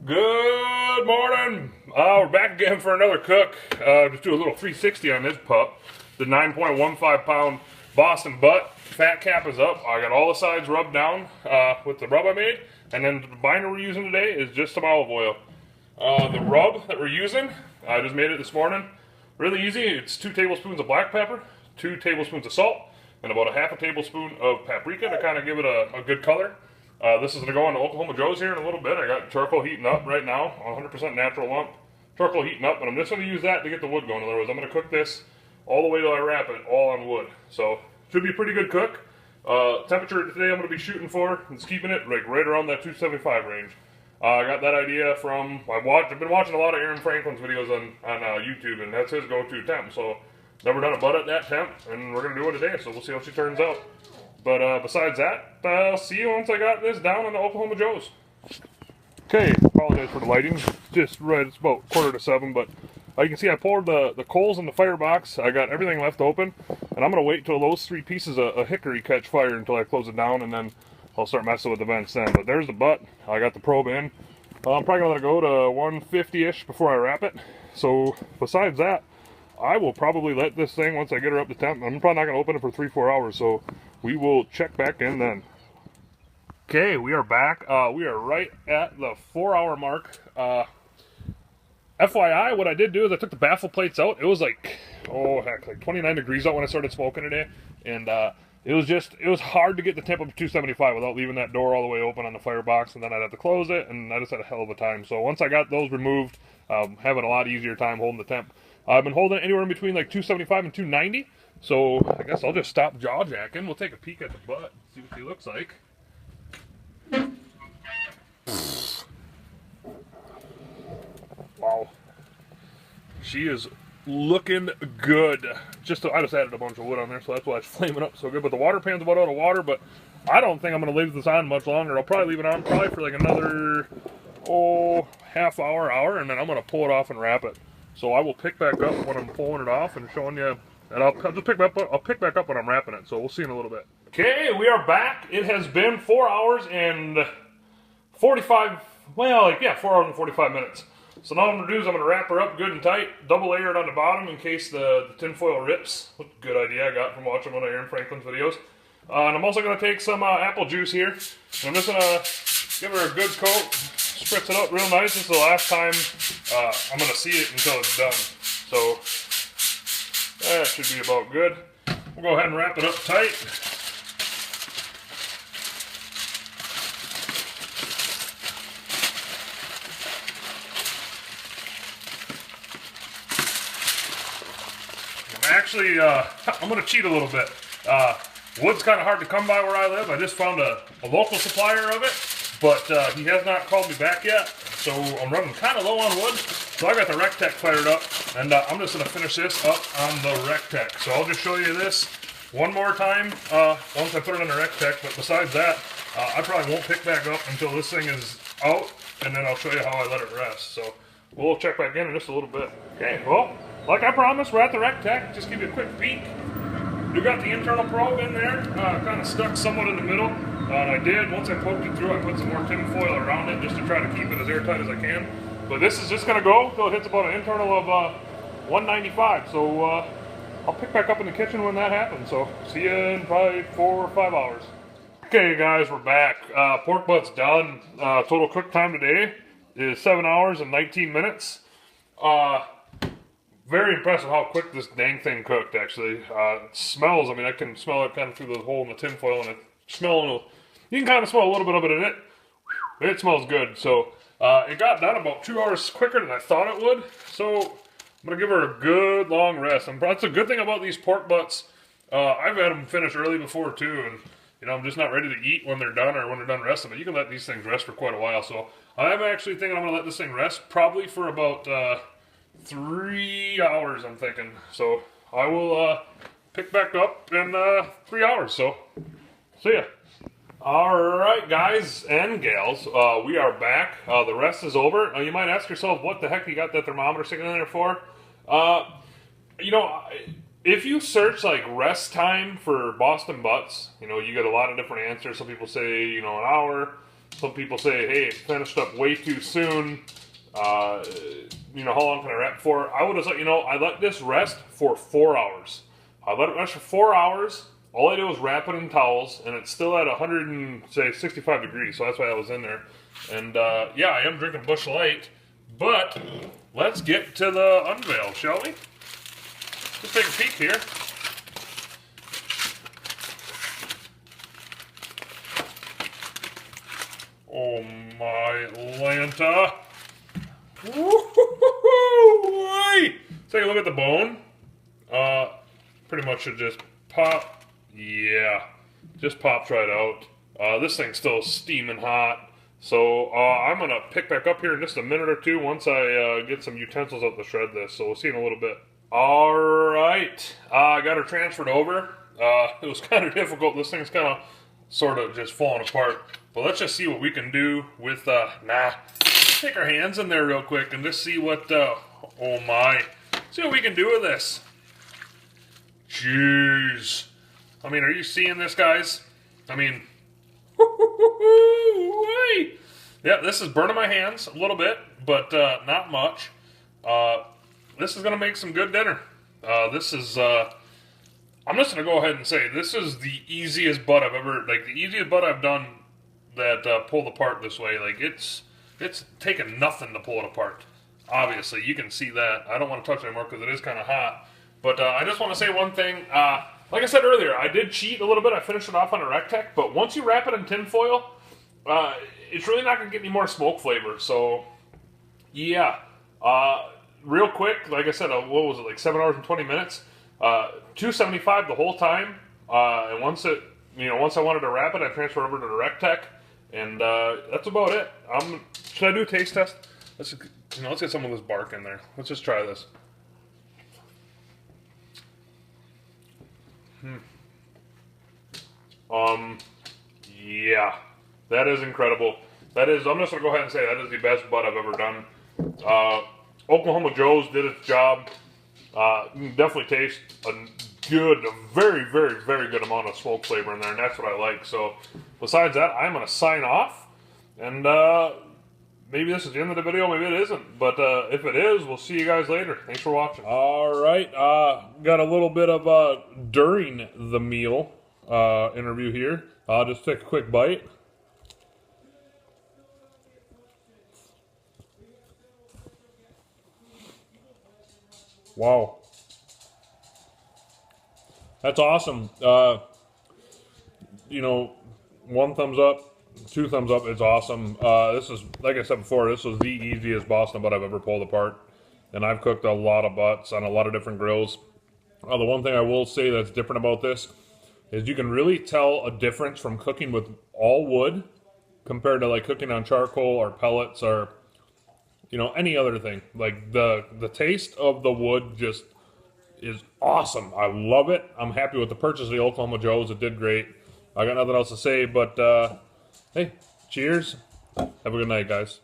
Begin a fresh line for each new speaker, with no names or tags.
Good morning. We're back again for another cook. Just do a little 360 on this pup. The 9.15 pound Boston butt. Fat cap is up. I got all the sides rubbed down with the rub I made. And then the binder we're using today is just some olive oil. The rub that we're using, I just made it this morning. Really easy. It's 2 tablespoons of black pepper, 2 tablespoons of salt, and about a half a tablespoon of paprika to kind of give it a good color. This is going to go on to Oklahoma Joe's here in a little bit. I got charcoal heating up right now, 100% natural lump. Charcoal heating up, but I'm just going to use that to get the wood going. In other words, I'm going to cook this all the way till I wrap it, all on wood. So, should be a pretty good cook. Temperature today I'm going to be shooting for, it's keeping it like right around that 275 range. I got that idea from, I've been watching a lot of Aaron Franklin's videos on YouTube, and that's his go-to temp. So, never done a butt at that temp, and we're going to do it today, so we'll see how she turns out. But besides that, I'll see you once I got this down in the Oklahoma Joe's. Okay, apologize for the lighting. Just right, it's about 6:45, but you can see I poured the coals in the firebox. I got everything left open, and I'm going to wait till those 3 pieces of hickory catch fire until I close it down, and then I'll start messing with the vents then. But there's the butt. I got the probe in. I'm probably going to let it go to 150-ish before I wrap it. So besides that, I will probably let this thing, once I get her up to temp, I'm probably not going to open it for 3-4 hours, so we will check back in then. Okay, we are back. We are right at the 4-hour mark. FYI, what I did do is I took the baffle plates out. It was like 29 degrees out when I started smoking today, and it was hard to get the temp up to 275 without leaving that door all the way open on the firebox, and then I'd have to close it, and I just had a hell of a time. So once I got those removed, having a lot easier time holding the temp. I've been holding it anywhere in between like 275 and 290, so I guess I'll just stop jaw jacking. We'll take a peek at the butt, see what she looks like. Wow. She is looking good. I just added a bunch of wood on there, so that's why it's flaming up so good. But the water pan's about out of water, but I don't think I'm going to leave this on much longer. I'll probably leave it on for like another, half hour, and then I'm going to pull it off and wrap it. So I will pick back up when I'm pulling it off and showing you, and I'll just pick back up when I'm wrapping it. So we'll see in a little bit. Okay, we are back. It has been 4 hours and 4 hours and 45 minutes. So now what I'm going to do is I'm going to wrap her up good and tight, double layer it on the bottom in case the tinfoil rips. What a good idea I got from watching one of Aaron Franklin's videos. And I'm also going to take some apple juice here, and I'm just going to give her a good coat, spritz it up real nice. This is the last time I'm going to see it until it's done. So that should be about good. We'll go ahead and wrap it up tight. Actually, I'm going to cheat a little bit. Wood's kind of hard to come by where I live. I just found a local supplier of it, but he has not called me back yet, so I'm running kind of low on wood. So I got the Rectech fired up, and I'm just going to finish this up on the Rectech. So I'll just show you this one more time once I put it on the Rectech, but besides that, I probably won't pick back up until this thing is out, and then I'll show you how I let it rest. So we'll check back in just a little bit. Okay, well, like I promised, we're at the Rectech. Just give you a quick peek. You got the internal probe in there, kind of stuck somewhat in the middle. And I did, once I poked it through, I put some more tin foil around it just to try to keep it as airtight as I can. But this is just going to go until it hits about an internal of 195. So I'll pick back up in the kitchen when that happens. So see you in probably 4 or 5 hours. Okay guys, we're back. Pork butt's done. Total cook time today is 7 hours and 19 minutes. Very impressive how quick this dang thing cooked, actually. It smells, I mean, I can smell it kind of through the hole in the tin foil, and you can kind of smell a little bit of it in it. It smells good. So it got done about 2 hours quicker than I thought it would. So I'm going to give her a good long rest. That's a good thing about these pork butts. I've had them finish early before too, and I'm just not ready to eat when they're done or when they're done resting. But you can let these things rest for quite a while. So I'm actually thinking I'm going to let this thing rest probably for about 3 hours, I'm thinking. So I will pick back up in 3 hours. So see ya. Alright guys and gals, we are back. The rest is over. You might ask yourself, what the heck you got that thermometer sticking in there for? If you search like rest time for Boston butts, you get a lot of different answers. Some people say, an hour. Some people say, hey, it finished up way too soon. You know, how long can I wrap for? I would have said, you know, I let this rest for 4 hours. I let it rest for 4 hours. All I did was wrap it in towels, and it's still at 165 degrees, so that's why I was in there. And yeah, I am drinking Busch Light, but let's get to the unveil, shall we? Let's take a peek here. Oh my Lanta. Woo-hoo-hoo-hoo-hoo! Take a look at the bone. Pretty much should just pop. Yeah, just pops right out. This thing's still steaming hot. So I'm going to pick back up here in just a minute or two once I get some utensils out to shred this. So we'll see in a little bit. All right. I got her transferred over. It was kind of difficult. This thing's kind of sort of just falling apart. But let's just see what we can do with, take our hands in there real quick and just see what, oh my. See what we can do with this. Jeez. I mean, are you seeing this, guys? I mean, yeah, this is burning my hands a little bit, but not much. This is going to make some good dinner. This is, I'm just going to go ahead and say, this is the easiest butt I've ever, like, the easiest butt I've done that pulled apart this way. Like, it's taken nothing to pull it apart. Obviously, you can see that. I don't want to touch it anymore because it is kind of hot. But I just want to say one thing. Like I said earlier, I did cheat a little bit. I finished it off on a Rectech. But once you wrap it in tin foil, it's really not going to get any more smoke flavor. So, yeah. Real quick, like I said, what was it, like 7 hours and 20 minutes? 275 the whole time. And once I wanted to wrap it, I transferred over to the Rectech. And that's about it. Should I do a taste test? Let's get some of this bark in there. Let's just try this. Yeah, that is incredible. That is, I'm just gonna go ahead and say that is the best butt I've ever done. Oklahoma Joe's did its job. You can definitely taste a very, very, very good amount of smoke flavor in there, and that's what I like. So, besides that, I'm gonna sign off, and maybe this is the end of the video, maybe it isn't. But if it is, we'll see you guys later. Thanks for watching. All right, got a little bit of during the meal interview here. I'll just take a quick bite. Wow. That's awesome. You know, 1 thumbs up, 2 thumbs up. It's awesome. This is, like I said before, this was the easiest Boston butt I've ever pulled apart. And I've cooked a lot of butts on a lot of different grills. The one thing I will say that's different about this is you can really tell a difference from cooking with all wood compared to like cooking on charcoal or pellets or, you know, any other thing. Like the taste of the wood just is awesome. I love it. I'm happy with the purchase of the Oklahoma Joe's. It did great. I got nothing else to say, but hey, cheers. Have a good night, guys.